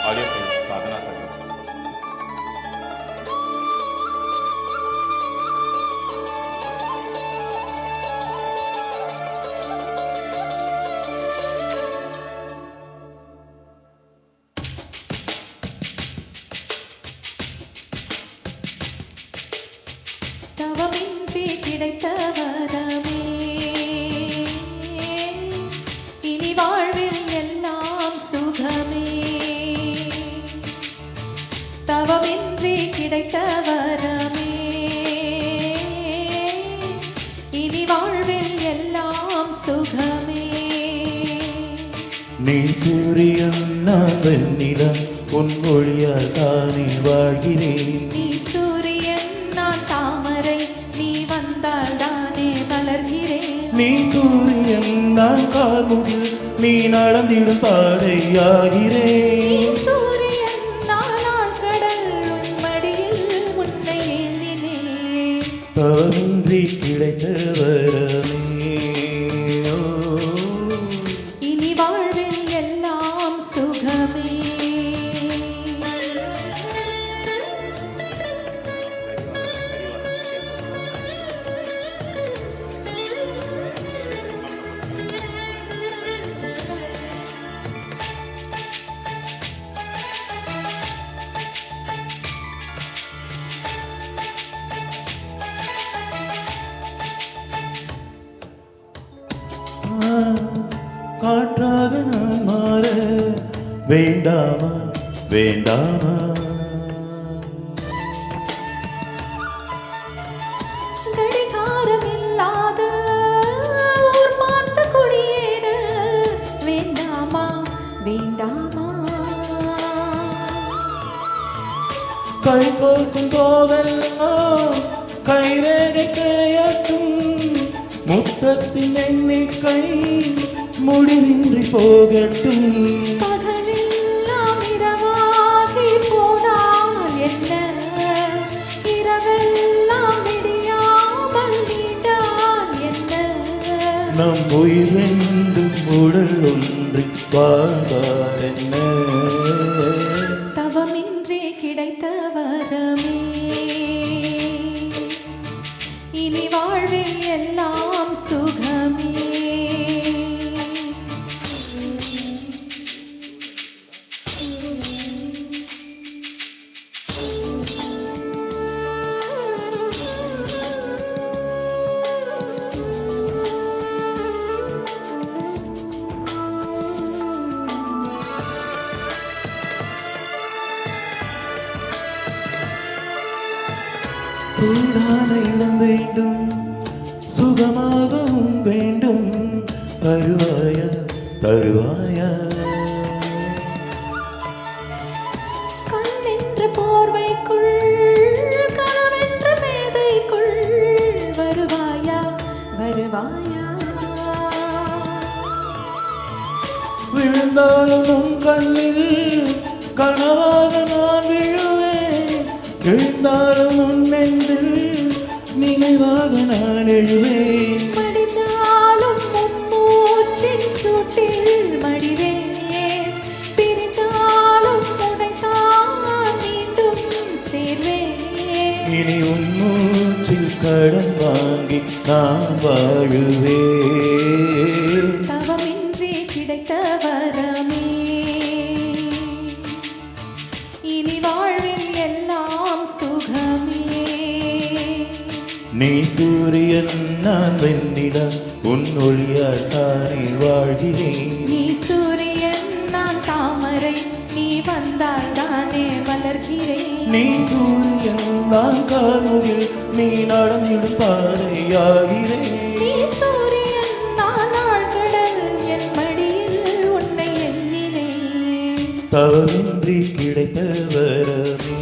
Audio साधना sir தவமின்றி கிடைத்த வரமே இனி வாழ்வில் எல்லாம் சுகமே. தவமின்றி கிடைத்த வரமே இனி வாழ்வில் எல்லாம் சுகமே. நீ சூரியன் நான் வெண்ணிலம் உன் மொழியால் தானே வாழ்கிறேன். நீ சூரியன் நான் தாமரை நீ வந்தால் தானே மலர்கிறேன். நீ சூரியன் நான் கார்முகில் நீ நடந்திடும் பாதையாகிறேன். நீ சூரியன் நான் ஆழ்கடல் உன் மடியில் உன்னை ஏந்தினேன். தவமின்றி கிடைத்த வரமே இனி வாழ்வில் எல்லாம் சுகமே. காற்றாக நான் மாற வேண்டாமா வேண்டாமா. கடிகாரம் இல்லாத ஊர் பார்த்து குடியேற வேண்டாமா வேண்டாமா. கை கோர்க்கும் போதெல்லாம் கைரேகை கையாட்டும் முத்தத்தின் எண்ணிக்கை முடிவின்றி போகட்டும். பகலெல்லாம் இரவாகி போனால் என்ன இரவெல்லாம் விடியாமல் நீண்டால் என்ன. நம் உயிர் ரெண்டும் உடல் ஒன்று வாழ்ந்தால் என்ன. தவமின்றி கிடைத்த வரமே இனி வாழ்வில் எல்லாம் சுகமே. சூடான இடம் வேண்டும் சுகமாகவும் வேண்டும் தருவாயா தருவாயா. கண்ணென்ற போர்வைக்குள் கனவென்ற மேதைக்குள் வருவாயா வருவாயா. விழுந்தாலும் உன் கண்ணில் கனவாக நான் விழுவேன். எழுந்தாலும் உன் நெஞ்சில் நினைவாக நான் எழுவேன். மடிந்தாலும் மூச்சின் சூட்டில் மடிவேன். பிரிந்தாலும் உடைத்தான் மீண்டும் சேர்வேன். இனி உன் மூச்சில் கடன் வாங்கி நான் வாழுவேன். தவமின்றி கிடைத்த வரமே இனி வாழ்வில் எல்லாம் சுகமே. நீ சூரியன் நான் வெண்ணிலம் உன் ஒளியால் தானே வாழ்கிறேன். நீ சூரியன் நான் தாமரை நீ வந்தால் தானே மலர்கிறேன். நீ சூரியன் நான் கார்முகில் நீ நடந்திடும் பாதையாகிறேன். நீ சூரியன் நான் ஆழ்கடல் என் மடியில் உன்னை எண்ணினேன். தவமின்றி கிடைத்த வரமே